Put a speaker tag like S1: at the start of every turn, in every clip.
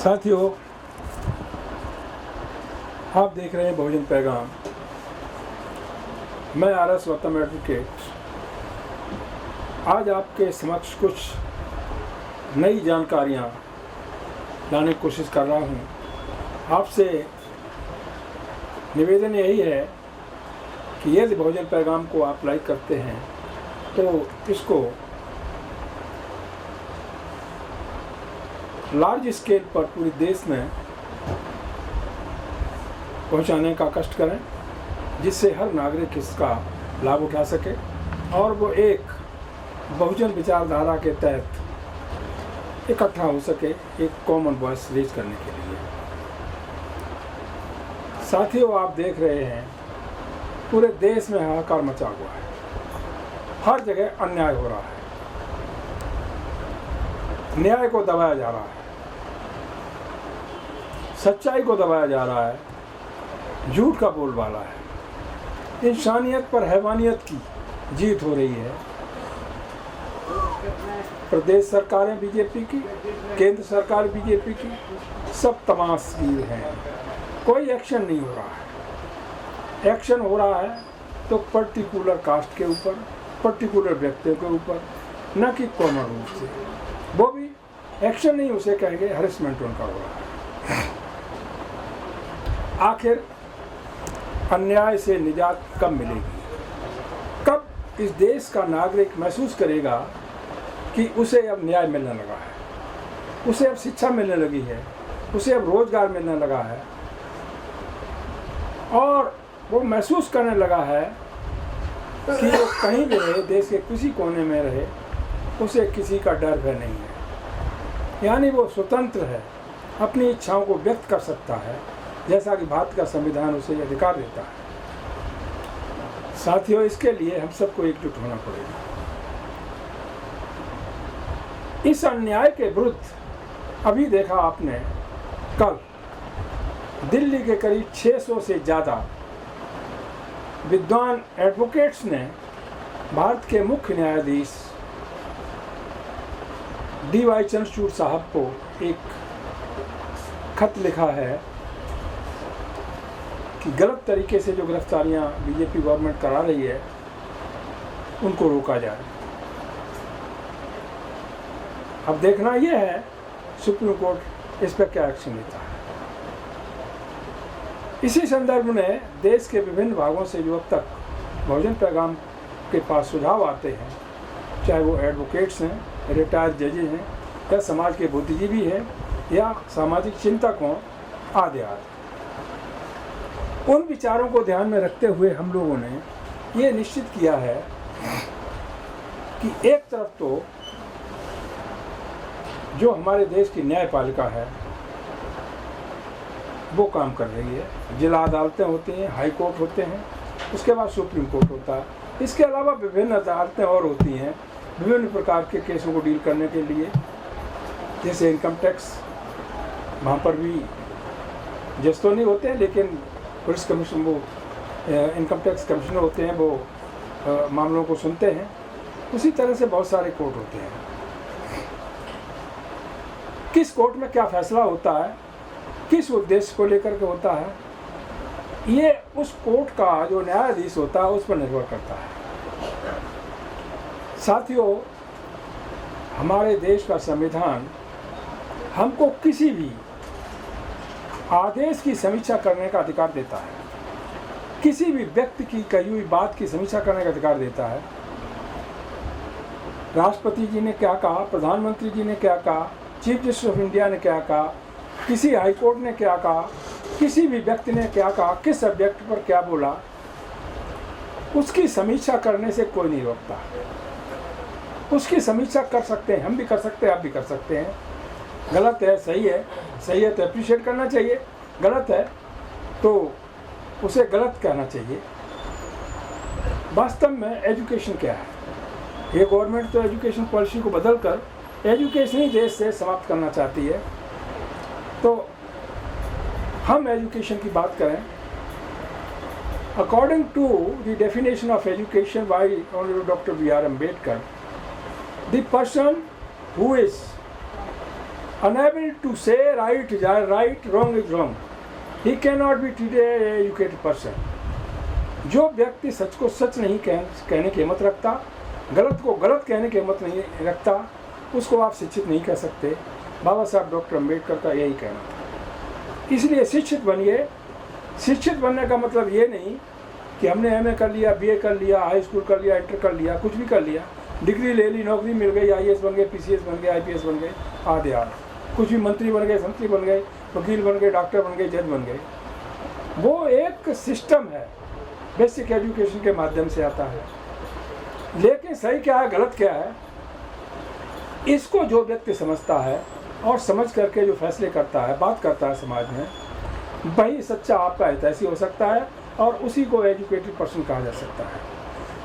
S1: साथियों, आप देख रहे हैं बहुजन पैगाम। मैं RS गौतम एडवोकेट आज आपके समक्ष कुछ नई जानकारियाँ लाने की कोशिश कर रहा हूँ। आपसे निवेदन यही है कि यदि बहुजन पैगाम को आप लाइक करते हैं तो इसको लार्ज स्केल पर पूरे देश में पहुंचाने का कष्ट करें, जिससे हर नागरिक इसका लाभ उठा सके और वो एक बहुजन विचारधारा के तहत इकट्ठा हो सके, एक कॉमन वॉइस रेज करने के लिए। साथियों, आप देख रहे हैं पूरे देश में हाहाकार मचा हुआ है, हर जगह अन्याय हो रहा है, न्याय को दबाया जा रहा है, सच्चाई को दबाया जा रहा है, झूठ का बोलबाला है, इंसानियत पर हैवानियत की जीत हो रही है। प्रदेश सरकारें बीजेपी की, केंद्र सरकार बीजेपी की, सब तमाशगीर हैं। कोई एक्शन नहीं हो रहा है। एक्शन हो रहा है तो पर्टिकुलर कास्ट के ऊपर, पर्टिकुलर व्यक्तियों के ऊपर, न कि कॉमन रूप से। वो भी एक्शन नहीं, उसे कहेंगे हरेसमेंट उनका हो रहा है। आखिर अन्याय से निजात कब मिलेगी? कब इस देश का नागरिक महसूस करेगा कि उसे अब न्याय मिलने लगा है, उसे अब शिक्षा मिलने लगी है, उसे अब रोजगार मिलने लगा है और वो महसूस करने लगा है कि वो कहीं भी रहे, देश के किसी कोने में रहे, उसे किसी का डर भय नहीं है, यानी वो स्वतंत्र है, अपनी इच्छाओं को व्यक्त कर सकता है, जैसा कि भारत का संविधान उसे अधिकार देता है। साथियों, इसके लिए हम सबको एकजुट होना पड़ेगा। इस अन्याय के विरुद्ध अभी देखा आपने, कल दिल्ली के करीब 600 से ज़्यादा विद्वान एडवोकेट्स ने भारत के मुख्य न्यायाधीश DY चंद्रचूड़ साहब को एक खत लिखा है कि गलत तरीके से जो गिरफ्तारियां बीजेपी गवर्नमेंट करा रही है उनको रोका जाए। अब देखना यह है सुप्रीम कोर्ट इस पर क्या एक्शन लेता है। इसी संदर्भ में देश के विभिन्न भागों से जो अब तक बहुजन पैगाम के पास सुझाव आते हैं, चाहे वो एडवोकेट्स हैं, रिटायर्ड जजेज हैं, या समाज के बुद्धिजीवी हैं, या सामाजिक चिंतक हों, आदि आदि, उन विचारों को ध्यान में रखते हुए हम लोगों ने ये निश्चित किया है कि एक तरफ तो जो हमारे देश की न्यायपालिका है वो काम कर रही है, जिला अदालतें होती हैं, हाई कोर्ट होते हैं, उसके बाद सुप्रीम कोर्ट होता है, इसके अलावा विभिन्न अदालतें और होती हैं विभिन्न प्रकार के केसों को डील करने के लिए, जैसे इनकम टैक्स, वहाँ पर भी जज तो नहीं होते हैं, लेकिन पुलिस कमीशन, वो इनकम टैक्स कमिश्नर होते हैं, वो मामलों को सुनते हैं। उसी तरह से बहुत सारे कोर्ट होते हैं। किस कोर्ट में क्या फैसला होता है, किस उद्देश्य को लेकर के होता है, ये उस कोर्ट का जो न्यायाधीश होता है उस पर निर्भर करता है। साथियों, हमारे देश का संविधान हमको किसी भी आदेश की समीक्षा करने का अधिकार देता है, किसी भी व्यक्ति की कही हुई बात की समीक्षा करने का अधिकार देता है। राष्ट्रपति जी ने क्या कहा, प्रधानमंत्री जी ने क्या कहा, चीफ जस्टिस ऑफ इंडिया ने क्या कहा, किसी हाई कोर्ट ने क्या कहा, किसी भी व्यक्ति ने क्या कहा, किस सब्जेक्ट पर क्या बोला, उसकी समीक्षा करने से कोई नहीं रोकता। उसकी समीक्षा कर सकते हैं, हम भी कर सकते हैं, आप भी कर सकते हैं। गलत है, सही है तो अप्रिशिएट करना चाहिए, गलत है तो उसे गलत कहना चाहिए। वास्तव में एजुकेशन क्या है? ये गवर्नमेंट तो एजुकेशन पॉलिसी को बदलकर एजुकेशन ही देश से समाप्त करना चाहती है। तो हम एजुकेशन की बात करें, according to the definition of education by honourable doctor BR Ambedkar, the person who is unable to say right is right, wrong is wrong. He cannot be treated as an educated person. जो व्यक्ति सच को सच नहीं कहने की हिम्मत रखता, गलत को गलत कहने की हिम्मत नहीं रखता, उसको आप शिक्षित नहीं कह सकते। बाबा साहब डॉक्टर अम्बेडकर का यही कहना था। इसलिए शिक्षित बनिए। शिक्षित बनने का मतलब ये नहीं कि हमने एमए कर लिया, बीए कर लिया, हाई स्कूल कर लिया, इंटर कर लिया, कुछ भी कर लिया, डिग्री ले ली, नौकरी मिल गई, आईएएस बन गए, पीसीएस बन गए, आईपीएस बन गए, आधे कुछ भी मंत्री बन गए, संतरी बन गए, वकील बन गए, डॉक्टर बन गए, जज बन गए। वो एक सिस्टम है, बेसिक एजुकेशन के माध्यम से आता है। लेकिन सही क्या है, गलत क्या है, इसको जो व्यक्ति समझता है और समझ करके जो फैसले करता है, बात करता है समाज में, वही सच्चा आपका हितैषी हो सकता है और उसी को एजुकेटेड पर्सन कहा जा सकता है।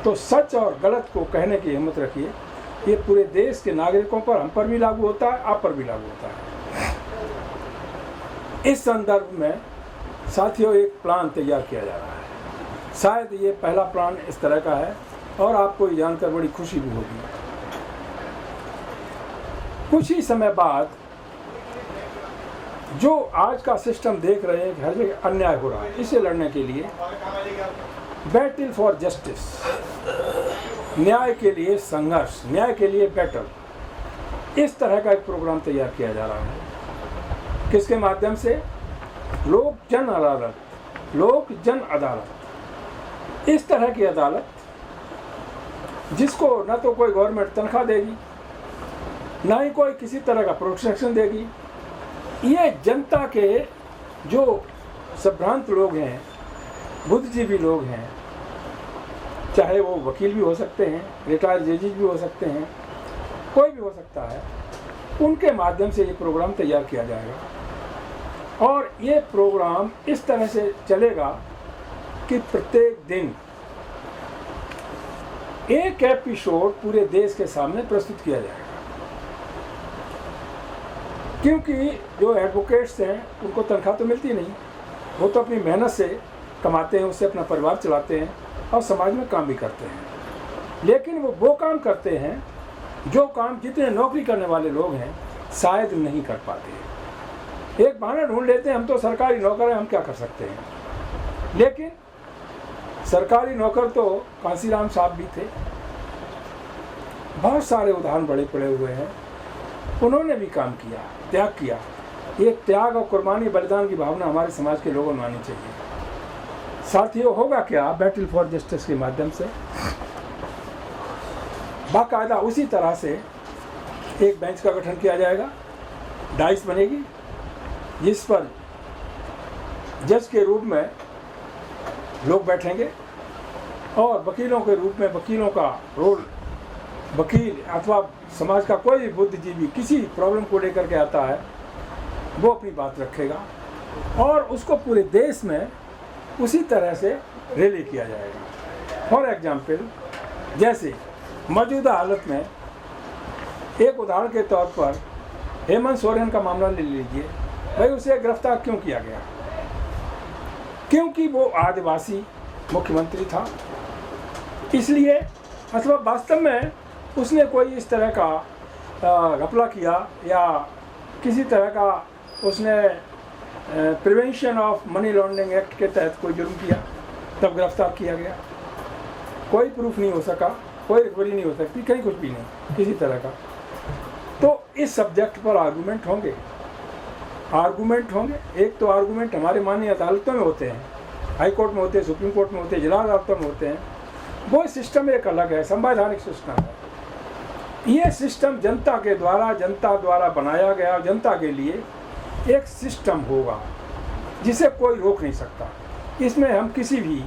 S1: तो सच और गलत को कहने की हिम्मत रखिए। ये पूरे देश के नागरिकों पर, हम पर भी लागू होता है, आप पर भी लागू होता है। इस संदर्भ में साथियों एक प्लान तैयार किया जा रहा है। शायद ये पहला प्लान इस तरह का है और आपको ये जानकर बड़ी खुशी भी होगी। कुछ ही समय बाद जो आज का सिस्टम देख रहे हैं कि हर जगह अन्याय हो रहा है, इसे लड़ने के लिए बैटल फॉर जस्टिस, न्याय के लिए संघर्ष, न्याय के लिए बैटल, इस तरह का एक प्रोग्राम तैयार किया जा रहा है। किसके माध्यम से? लोक जन अदालत, लोक जन अदालत। इस तरह की अदालत जिसको न तो कोई गवर्नमेंट तनख्वाह देगी, ना ही कोई किसी तरह का प्रोटेक्शन देगी। ये जनता के जो संभ्रांत लोग हैं, बुद्धिजीवी लोग हैं, चाहे वो वकील भी हो सकते हैं, रिटायर्ड जजेस भी हो सकते हैं, कोई भी हो सकता है, उनके माध्यम से ये प्रोग्राम तैयार किया जाएगा। और ये प्रोग्राम इस तरह से चलेगा कि प्रत्येक दिन एक एपिसोड पूरे देश के सामने प्रस्तुत किया जाएगा। क्योंकि जो एडवोकेट्स हैं उनको तनख्वाह तो मिलती नहीं, वो तो अपनी मेहनत से कमाते हैं, उससे अपना परिवार चलाते हैं और समाज में काम भी करते हैं। लेकिन वो काम करते हैं जो काम जितने नौकरी करने वाले लोग हैं शायद नहीं कर पाते। एक बहाना ढूंढ लेते हैं, हम तो सरकारी नौकर हैं, हम क्या कर सकते हैं। लेकिन सरकारी नौकर तो कांसीराम साहब भी थे, बहुत सारे उदाहरण बड़े पड़े हुए हैं। उन्होंने भी काम किया, त्याग किया। ये त्याग और कुर्बानी, बलिदान की भावना हमारे समाज के लोगों में आनी चाहिए। साथियों, होगा क्या बैटल फॉर जस्टिस के माध्यम से? बाकायदा उसी तरह से एक बेंच का गठन किया जाएगा, डाइस बनेगी, जिस पर जज के रूप में लोग बैठेंगे और वकीलों के रूप में वकीलों का रोल, वकील अथवा समाज का कोई भी बुद्धिजीवी किसी प्रॉब्लम को लेकर के आता है, वो अपनी बात रखेगा और उसको पूरे देश में उसी तरह से रिले किया जाएगा। फॉर एग्जाम्पल, जैसे मौजूदा हालत में एक उदाहरण के तौर पर हेमंत सोरेन का मामला ले लीजिए। भाई, उसे गिरफ्तार क्यों किया गया? क्योंकि वो आदिवासी मुख्यमंत्री था, इसलिए, अथवा वास्तव में उसने कोई इस तरह का घपला किया या किसी तरह का उसने prevention of money laundering act के तहत कोई जुर्म किया, तब गिरफ्तार किया गया। कोई प्रूफ नहीं हो सका, कोई रिकवरी नहीं हो सकती, कहीं कुछ भी नहीं किसी तरह का। तो इस सब्जेक्ट पर आर्गूमेंट होंगे। एक तो आर्गूमेंट हमारे माननीय अदालतों में होते हैं, हाई कोर्ट में होते हैं, सुप्रीम कोर्ट में होते हैं, जिला अदालतों में होते हैं। वो सिस्टम एक अलग है, संवैधानिक सिस्टम है। ये सिस्टम जनता द्वारा बनाया गया, जनता के लिए एक सिस्टम होगा जिसे कोई रोक नहीं सकता। इसमें हम किसी भी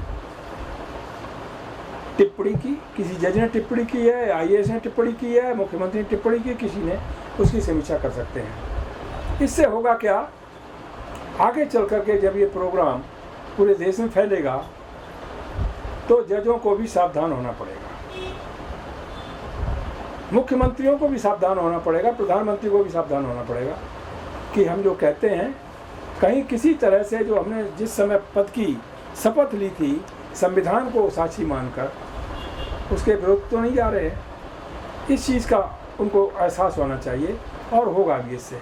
S1: टिप्पणी की, किसी जज ने टिप्पणी की है, आईएएस ने टिप्पणी की है, मुख्यमंत्री ने टिप्पणी की, किसी ने उसकी समीक्षा कर सकते हैं। इससे होगा क्या, आगे चल करके जब ये प्रोग्राम पूरे देश में फैलेगा तो जजों को भी सावधान होना पड़ेगा, मुख्यमंत्रियों को भी सावधान होना पड़ेगा, प्रधानमंत्री को भी सावधान होना पड़ेगा कि हम जो कहते हैं कहीं किसी तरह से जो हमने जिस समय पद की शपथ ली थी संविधान को साक्षी मानकर, उसके विरुद्ध तो नहीं जा रहे हैं। इस चीज़ का उनको एहसास होना चाहिए और होगा भी इससे।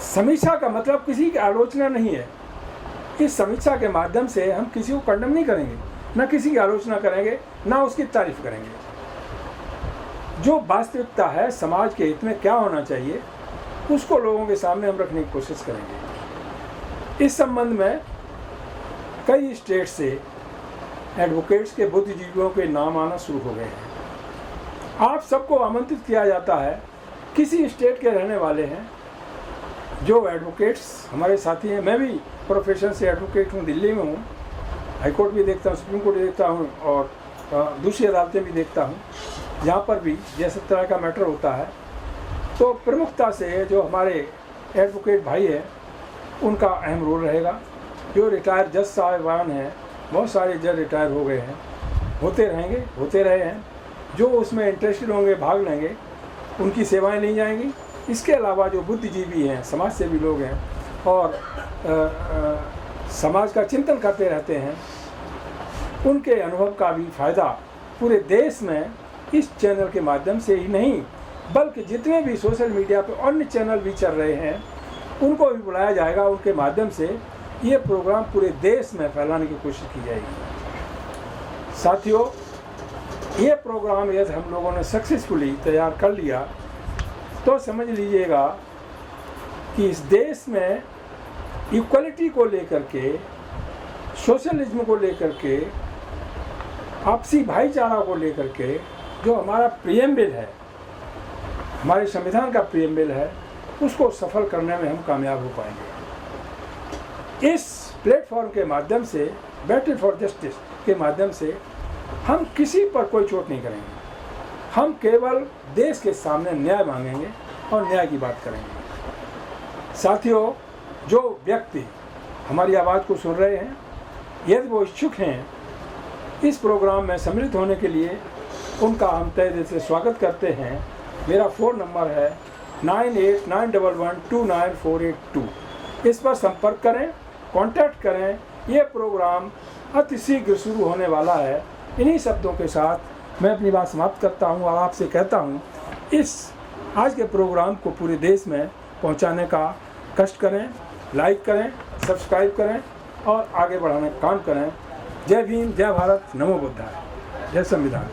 S1: समीक्षा का मतलब किसी की आलोचना नहीं है। इस समीक्षा के माध्यम से हम किसी को कंडेम नहीं करेंगे, ना किसी की आलोचना करेंगे, ना उसकी तारीफ करेंगे। जो वास्तविकता है, समाज के हित में क्या होना चाहिए, उसको लोगों के सामने हम रखने की कोशिश करेंगे। इस संबंध में कई स्टेट से एडवोकेट्स के, बुद्धिजीवियों के नाम आना शुरू हो गए हैं। आप सबको आमंत्रित किया जाता है, किसी स्टेट के रहने वाले हैं जो एडवोकेट्स हमारे साथी हैं। मैं भी प्रोफेशन से एडवोकेट हूँ, दिल्ली में हूँ, हाई कोर्ट भी देखता हूँ, सुप्रीम कोर्ट भी देखता हूँ और दूसरी अदालतें भी देखता हूँ। यहाँ पर भी जैसे तरह का मैटर होता है तो प्रमुखता से जो हमारे एडवोकेट भाई हैं उनका अहम रोल रहेगा। जो रिटायर जज साहिबान हैं, बहुत सारे जज रिटायर हो गए हैं, होते रहेंगे, होते रहे हैं। जो उसमें इंटरेस्टेड होंगे, भाग लेंगे, उनकी सेवाएं ली जाएंगी। इसके अलावा जो बुद्धिजीवी हैं, समाज सेवी लोग हैं और समाज का चिंतन करते रहते हैं, उनके अनुभव का भी फ़ायदा पूरे देश में इस चैनल के माध्यम से ही नहीं, बल्कि जितने भी सोशल मीडिया पर अन्य चैनल भी चल रहे हैं उनको भी बुलाया जाएगा। उनके माध्यम से ये प्रोग्राम पूरे देश में फैलाने की कोशिश की जाएगी। साथियों, ये प्रोग्राम यदि हम लोगों ने सक्सेसफुली तैयार कर लिया तो समझ लीजिएगा कि इस देश में इक्वलिटी को लेकर के, सोशलिज्म को लेकर के, आपसी भाईचारा को लेकर के जो हमारा प्रियम्बल है, हमारे संविधान का प्रियम्बल है, उसको सफल करने में हम कामयाब हो पाएंगे। इस प्लेटफॉर्म के माध्यम से, बैटल फॉर जस्टिस के माध्यम से हम किसी पर कोई चोट नहीं करेंगे। हम केवल देश के सामने न्याय मांगेंगे और न्याय की बात करेंगे। साथियों, जो व्यक्ति हमारी आवाज़ को सुन रहे हैं, यदि वो इच्छुक हैं इस प्रोग्राम में सम्मिलित होने के लिए, उनका हम तहे दिल से स्वागत करते हैं। मेरा फ़ोन नंबर है 9891129482। इस पर संपर्क करें, कांटेक्ट करें। ये प्रोग्राम अति शीघ्र शुरू होने वाला है। इन्हीं शब्दों के साथ मैं अपनी बात समाप्त करता हूँ और आपसे कहता हूँ, इस आज के प्रोग्राम को पूरे देश में पहुँचाने का कष्ट करें, लाइक करें, सब्सक्राइब करें और आगे बढ़ाने का काम करें। जय भीम, जय भारत, नमो बुद्धाय, जय संविधान।